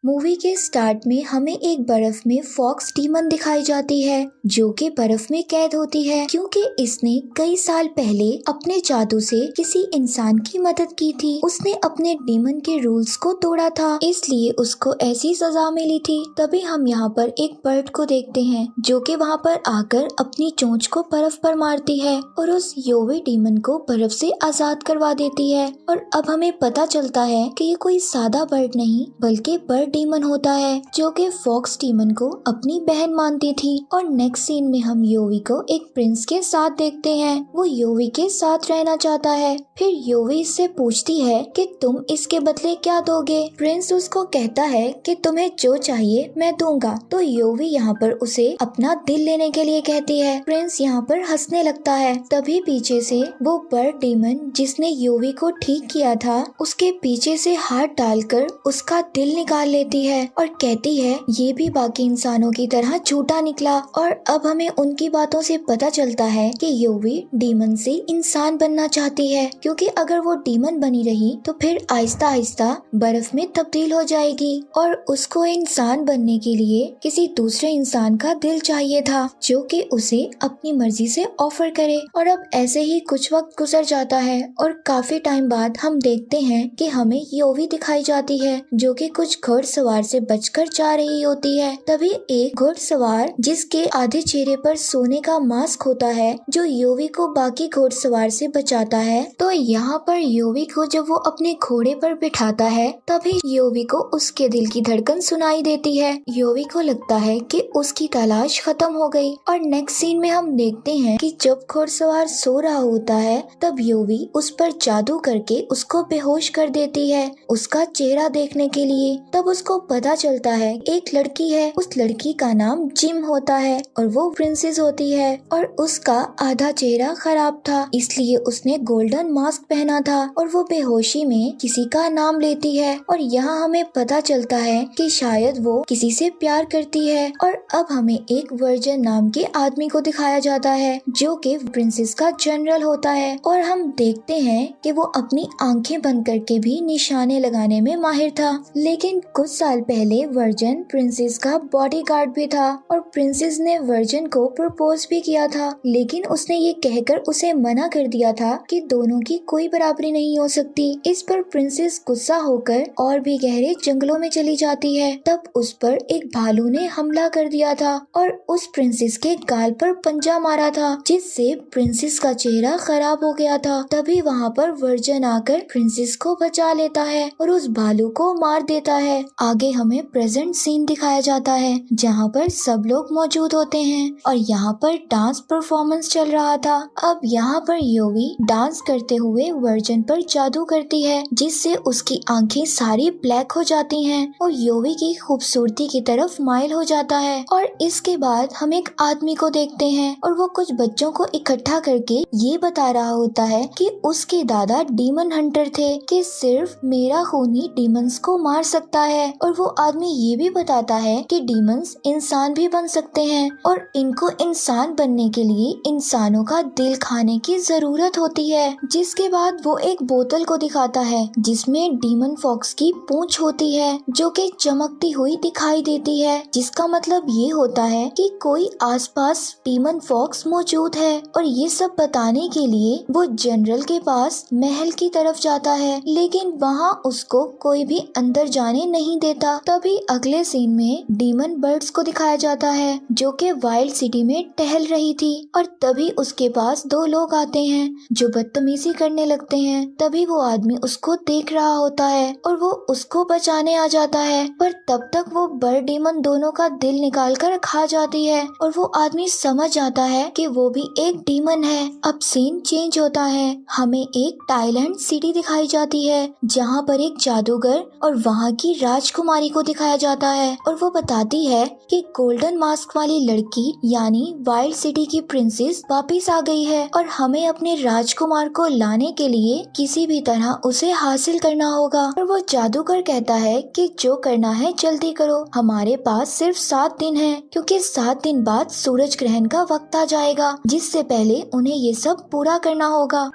Movie के start में हमें एक बर्फ में फॉक्स डीमन दिखाई जाती है जो कि बर्फ में कैद होती है क्योंकि इसने कई साल पहले अपने जादू से किसी इंसान की मदद की थी। उसने अपने डीमन के रूल्स को तोड़ा था, इसलिए उसको ऐसी सजा मिली थी। तभी हम यहाँ पर एक बर्ड को देखते हैं जो कि वहाँ पर आकर अपनी चोंच को बर्फ पर मारती है और उस योवी डीमन को बर्फ से आजाद करवा देती है। और अब हमें पता चलता है कि ये कोई सादा बर्ड नहीं बल्कि बर्ड डीमन होता है जो कि फॉक्स डीमन को अपनी बहन मानती थी। और नेक्स्ट सीन में हम योवी को एक प्रिंस के साथ देखते हैं। वो योवी के साथ रहना चाहता है। फिर योवी इससे पूछती है कि तुम इसके बदले क्या दोगे। प्रिंस उसको कहता है कि तुम्हें जो चाहिए मैं दूंगा। तो योवी यहाँ पर उसे अपना दिल लेने के लिए कहती है। प्रिंस यहाँ पर हंसने लगता है। तभी पीछे से वो बर्ड डीमन जिसने योवी को ठीक किया था उसके पीछे से हाथ डालकर उसका दिल निकाल लेती है और कहती है ये भी बाकी इंसानों की तरह झूठा निकला। और अब हमें उनकी बातों से पता चलता है कि योवी डीमन से इंसान बनना चाहती है क्योंकि अगर वो डीमन बनी रही तो फिर आहिस्ता आहिस्ता बर्फ में तब्दील हो जाएगी और उसको इंसान बनने के लिए किसी दूसरे इंसान का दिल चाहिए था जो कि उसे अपनी मर्जी से ऑफर करे। और अब ऐसे ही कुछ वक्त गुजर जाता है और काफी टाइम बाद हम देखते हैं कि हमें योवी दिखाई जाती है जो कि कुछ घुड़सवार से बचकर जा रही होती है। तभी एक घुड़सवार जिसके आधे चेहरे पर सोने का मास्क होता है जो योवी को बाकी घुड़सवार से बचाता है। तो यहाँ पर योवी को जब वो अपने घोड़े पर बिठाता है तभी योवी को उसके दिल की धड़कन सुनाई देती है। योवी को लगता है कि उसकी तलाश खत्म हो गई। और नेक्स्ट सीन में हम देखते हैं कि जब घुड़सवार सो रहा होता है तब योवी उस पर जादू करके उसको बेहोश कर देती है उसका चेहरा देखने के लिए। तब उसको पता चलता है एक लड़की है, उस लड़की का नाम जिम होता है और वो प्रिंसेस होती है और उसका आधा चेहरा खराब था इसलिए उसने गोल्डन मास्क पहना था और वो बेहोशी में किसी का नाम लेती है। और यहाँ हमें पता चलता है कि शायद वो किसी से प्यार करती है। और अब हमें एक वर्जन नाम के आदमी को दिखाया जाता है जो कि प्रिंसेस का जनरल होता है और हम देखते हैं कि वो अपनी आंखें बंद करके भी निशाने लगाने में माहिर था। लेकिन कुछ साल पहले वर्जन प्रिंसेस का बॉडीगार्ड भी था और प्रिंसेस ने वर्जन को प्रपोज भी किया था लेकिन उसने ये कहकर उसे मना कर दिया था कि दोनों की कोई बराबरी नहीं हो सकती। इस पर प्रिंसेस गुस्सा होकर और भी गहरे जंगलों में चली जाती है। तब उस पर एक भालू ने हमला कर दिया था और उस प्रिंसेस के गाल पर पंजा मारा था जिससे प्रिंसेस का चेहरा खराब हो गया था। तभी वहाँ पर वर्जन आकर प्रिंसेस को बचा लेता है और उस भालू को मार देता है। आगे हमें प्रेजेंट सीन दिखाया जाता है जहाँ पर सब लोग मौजूद होते हैं और यहाँ पर डांस परफॉर्मेंस चल रहा था। अब यहाँ पर योवी डांस करते हुए वर्जन पर जादू करती है जिससे उसकी आंखें सारी ब्लैक हो जाती हैं और योवी की खूबसूरती की तरफ माइल हो जाता है। और इसके बाद हम एक आदमी को देखते हैं और वो कुछ बच्चों को इकट्ठा करके ये बता रहा होता है कि उसके दादा डीमन हंटर थे कि सिर्फ मेरा खून ही डीमंस को मार सकता है। और वो आदमी ये भी बताता है कि डीमंस इंसान भी बन सकते हैं और इनको इंसान बनने के लिए इंसानों का दिल खाने की जरूरत होती है। जिसके बाद वो एक बोतल को दिखाता है जिसमें डीमन फॉक्स की पूंछ होती है जो कि चमकती हुई दिखाई देती है जिसका मतलब ये होता है कि कोई आसपास डीमन फॉक्स मौजूद है। और ये सब बताने के लिए वो जनरल के पास महल की तरफ जाता है लेकिन वहाँ उसको कोई भी अंदर जाने नहीं देता। तभी अगले सीन में डीमन बर्ड्स को दिखाया जाता है जो कि वाइल्ड सिटी में टहल रही थी और तभी उसके पास दो लोग आते हैं जो बदतमीजी करने लगते हैं। तभी वो आदमी उसको देख रहा होता है और वो उसको बचाने आ जाता है पर तब तक वो बर्ड डीमन दोनों का दिल निकाल कर खा जाती है और वो आदमी समझ जाता है कि वो भी एक डीमन है। अब सीन चेंज होता है, हमें एक टाइलैंड सिटी दिखाई जाती है जहाँ पर एक जादूगर और वहाँ की राजकुमारी को दिखाया जाता है और वो बताती है कि गोल्डन मास्क वाली लड़की यानी वाइल्ड सिटी की प्रिंसेस वापस आ गई है और हमें अपने राजकुमार को लाने के लिए किसी भी तरह उसे हासिल करना होगा। और वो जादूगर कहता है कि जो करना है जल्दी करो, हमारे पास सिर्फ 7 दिन है क्योंकि 7 दिन बाद सूरज ग्रहण का वक्त आ जाएगा जिससे पहले उन्हें ये सब पूरा करना होगा।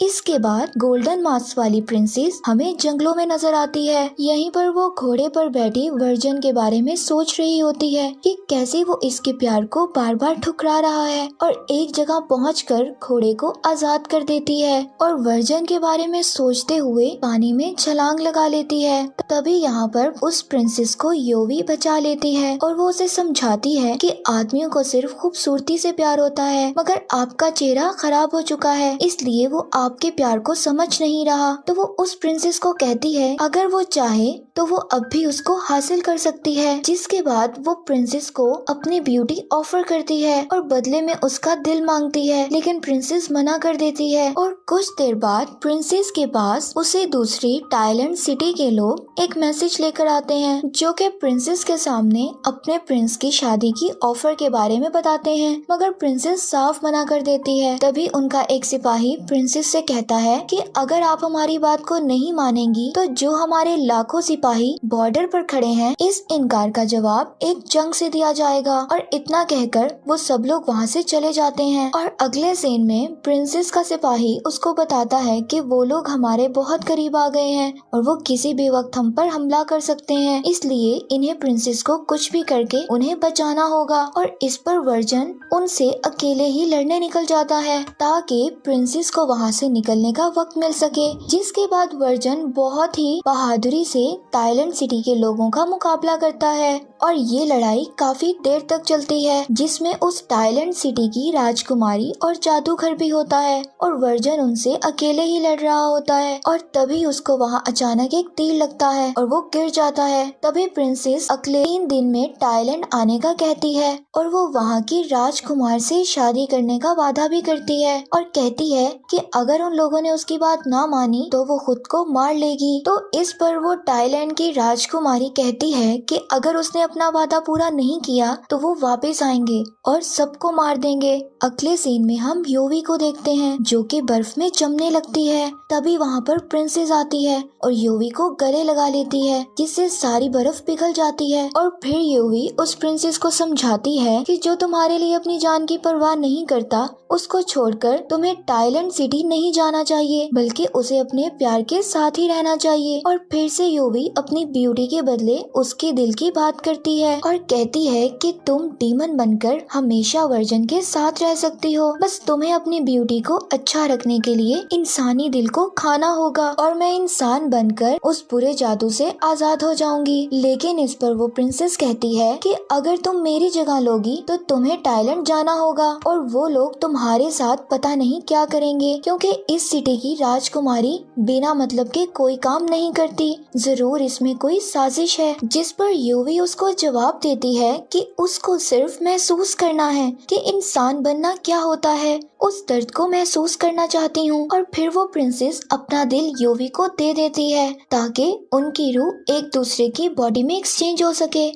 इसके बाद गोल्डन मास्क वाली प्रिंसेस हमें जंगलों में नजर आती है। यहीं पर वो घोड़े पर बैठी वर्जन के बारे में सोच रही होती है कि कैसे वो इसके प्यार को बार बार ठुकरा रहा है, और एक जगह पहुंचकर घोड़े को आजाद कर देती है और वर्जन के बारे में सोचते हुए पानी में छलांग लगा लेती है। तभी यहाँ पर उस प्रिंसेस को योवी बचा लेती है और वो उसे समझाती है कि आदमियों को सिर्फ खूबसूरती से प्यार होता है, मगर आपका चेहरा खराब हो चुका है, इसलिए वो आपके प्यार को समझ नहीं रहा। तो वो उस प्रिंसेस को कहती है अगर वो चाहे तो वो अब भी उसको हासिल कर सकती है। जिसके बाद वो प्रिंसेस को अपनी ब्यूटी ऑफर करती है और बदले में उसका दिल मांगती है, लेकिन प्रिंसेस मना कर देती है। और कुछ देर बाद प्रिंसेस के पास उसे दूसरी टाइलैंड सिटी के लोग एक मैसेज लेकर आते हैं, जो कि प्रिंसेस के सामने अपने प्रिंस की शादी की ऑफर के बारे में बताते हैं, मगर प्रिंसेस साफ मना कर देती है। तभी उनका एक सिपाही प्रिंसेस से कहता है कि अगर आप हमारी बात को नहीं मानेंगी तो जो हमारे लाखों सिपाही बॉर्डर पर खड़े हैं, इस इनकार का जवाब एक जंग से दिया जाएगा। और इतना कहकर वो सब लोग वहाँ से चले जाते हैं। और अगले सीन में प्रिंसेस का सिपाही उसको बताता है कि वो लोग हमारे बहुत करीब आ गए हैं और वो किसी भी वक्त हम पर हमला कर सकते हैं, इसलिए इन्हें प्रिंसेस को कुछ भी करके उन्हें बचाना होगा। और इस पर वर्जन उनसे अकेले ही लड़ने निकल जाता है ताकि प्रिंसेस को वहाँ से निकलने का वक्त मिल सके। जिसके बाद वर्जन बहुत ही बहादुरी से टाइलैंड सिटी के लोगों का मुकाबला करता है और ये लड़ाई काफी देर तक चलती है, जिसमें उस टाइलैंड सिटी की राजकुमारी और जादूगर भी होता है और वर्जन उनसे अकेले ही लड़ रहा होता है। और तभी उसको वहाँ अचानक एक तीर लगता है और वो गिर जाता है। तभी प्रिंसेस अगले 3 दिन में टाइलैंड आने का कहती है और वो वहाँ की राजकुमार से शादी करने का वादा भी करती है और कहती है कि अगर उन लोगों ने उसकी बात ना मानी तो वो खुद को मार लेगी। तो इस पर वो टाइलैंड की राजकुमारी कहती है कि अगर उसने अपना वादा पूरा नहीं किया तो वो वापस आएंगे और सबको मार देंगे। अगले सीन में हम योवी को देखते हैं जो कि बर्फ में जमने लगती है। तभी वहाँ पर प्रिंसेस आती है और योवी को गले लगा लेती है, जिससे सारी बर्फ पिघल जाती है। और फिर योवी उस प्रिंसेस को समझाती है कि जो तुम्हारे लिए अपनी जान की परवाह नहीं करता उसको छोड़कर तुम्हें टाइलैंड सिटी नहीं जाना चाहिए, बल्कि उसे अपने प्यार के साथ ही रहना चाहिए। और फिर से योवी अपनी ब्यूटी के बदले उसके दिल की बात करती है और कहती है कि तुम डीमन बनकर हमेशा वर्जन के साथ रह सकती हो, बस तुम्हें अपनी ब्यूटी को अच्छा रखने के लिए इंसानी दिल को खाना होगा और मैं इंसान बनकर उस बुरे जादू से आजाद हो जाऊंगी। लेकिन इस पर वो प्रिंसेस कहती है कि अगर तुम मेरी जगह लोगी तो तुम्हें टाइलैंड जाना होगा और वो लोग तुम्हारे साथ पता नहीं क्या करेंगे, क्योंकि इस सिटी की राजकुमारी बिना मतलब के कोई काम नहीं करती, जरूर इसमें कोई साजिश है। जिस पर योवी उसको जवाब देती है कि उसको सिर्फ महसूस करना है कि इंसान बनना क्या होता है, उस दर्द को महसूस करना चाहती हूँ। और फिर वो प्रिंसेस अपना दिल योवी को दे देती है ताकि उनकी रूह एक दूसरे की बॉडी में एक्सचेंज हो सके।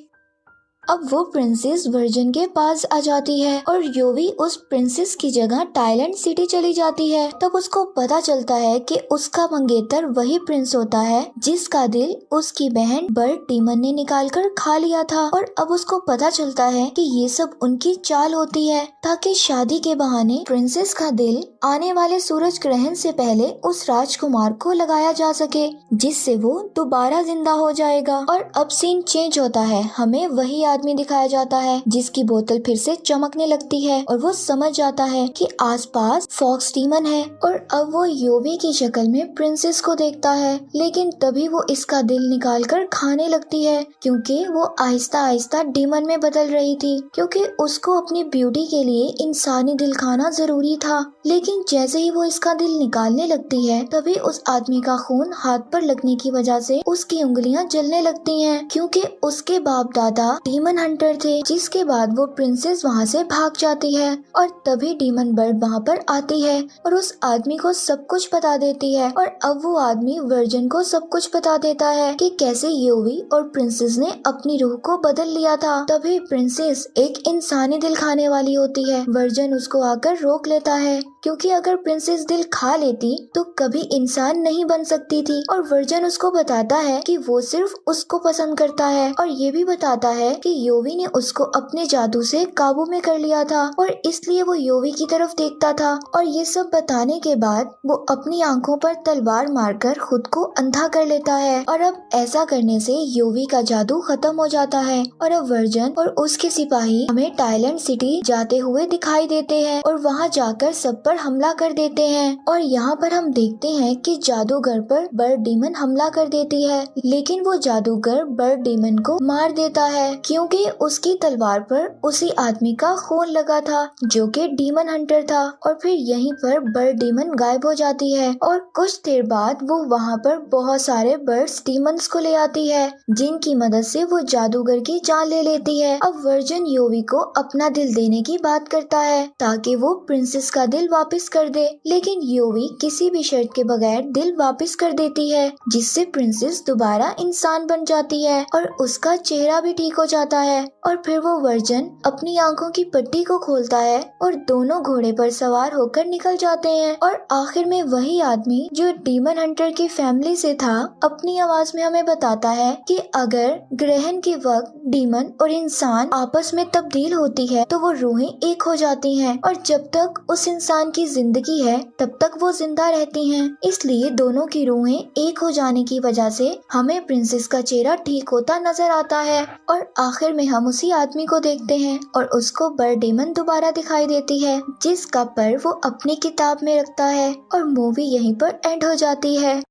अब वो प्रिंसेस वर्जन के पास आ जाती है और योवी उस प्रिंसेस की जगह टाइलैंड सिटी चली जाती है। तब उसको पता चलता है कि उसका मंगेतर वही प्रिंस होता है जिसका दिल उसकी बहन बर्ड डीमन ने निकाल कर खा लिया था। और अब उसको पता चलता है कि ये सब उनकी चाल होती है ताकि शादी के बहाने प्रिंसेस का दिल आने वाले सूरज ग्रहण से पहले उस राजकुमार को लगाया जा सके, जिससे वो दोबारा जिंदा हो जाएगा। और अब सीन चेंज होता है, हमें वही आदमी दिखाया जाता है जिसकी बोतल फिर से चमकने लगती है और वो समझ जाता है कि आसपास फॉक्स डीमन है। और अब वो योवी की शक्ल में प्रिंसेस को देखता है, लेकिन तभी वो इसका दिल निकाल कर खाने लगती है क्योंकि वो आहिस्ता आहिस्ता डीमन में बदल रही थी, क्योंकि उसको अपनी ब्यूटी के लिए इंसानी दिल खाना जरूरी था। लेकिन जैसे ही वो इसका दिल निकालने लगती है तभी उस आदमी का खून हाथ पर लगने की वजह से उसकी उंगलियां जलने लगती हैं, क्योंकि उसके बाप दादा डीमन हंटर थे। जिसके बाद वो प्रिंसेस वहाँ से भाग जाती है और तभी डीमन बर्ड वहाँ पर आती है और उस आदमी को सब कुछ बता देती है। और अब वो आदमी वर्जन को सब कुछ बता देता है कि कैसे योवी और प्रिंसेस ने अपनी रूह को बदल लिया था। तभी प्रिंसेस एक इंसानी दिल खाने वाली होती है। वर्जन उसको आकर रोक लेता है क्योंकि अगर प्रिंसेस दिल खा लेती तो कभी इंसान नहीं बन सकती थी। और वर्जन उसको बताता है कि वो सिर्फ उसको पसंद करता है और ये भी बताता है कि क्योंकि योवी ने उसको अपने जादू से काबू में कर लिया था और इसलिए वो योवी की तरफ देखता था। और ये सब बताने के बाद वो अपनी आंखों पर तलवार मारकर खुद को अंधा कर लेता है और अब ऐसा करने से योवी का जादू खत्म हो जाता है। और अब वर्जन और उसके सिपाही हमें टाइलैंड सिटी जाते हुए दिखाई देते हैं और वहाँ जाकर सब पर हमला कर देते हैं। और यहाँ पर हम देखते हैं कि जादूगर पर बर्ड डीमन हमला कर देती है, लेकिन वो जादूगर बर्ड डीमन को मार देता है क्योंकि उसकी तलवार पर उसी आदमी का खून लगा था जो कि डीमन हंटर था। और फिर यहीं पर बर्ड डीमन गायब हो जाती है और कुछ देर बाद वो वहाँ पर बहुत सारे बर्ड्स डीमंस को ले आती है जिनकी मदद से वो जादूगर की जान ले लेती है। अब वर्जन योवी को अपना दिल देने की बात करता है ताकि वो प्रिंसेस का दिल वापस कर दे, लेकिन योवी किसी भी शर्त के बगैर दिल वापस कर देती है जिससे प्रिंसेस दोबारा इंसान बन जाती है और उसका चेहरा भी ठीक हो जाता है। और फिर वो वर्जन अपनी आंखों की पट्टी को खोलता है और दोनों घोड़े पर सवार होकर निकल जाते हैं। और आखिर में वही आदमी जो डीमन हंटर की फैमिली से था अपनी आवाज में हमें बताता है कि अगर ग्रहण के वक्त डीमन और इंसान आपस में तब्दील होती है तो वो रूहें एक हो जाती हैं और जब तक उस इंसान की जिंदगी है तब तक वो जिंदा रहती हैं। इसलिए दोनों की रूहें एक हो जाने की वजह से हमें प्रिंसेस का चेहरा ठीक होता नजर आता है। और आखिर में हम उसी आदमी को देखते हैं और उसको बर्ड डीमन दोबारा दिखाई देती है जिसका पर वो अपनी किताब में रखता है और मूवी यहीं पर एंड हो जाती है।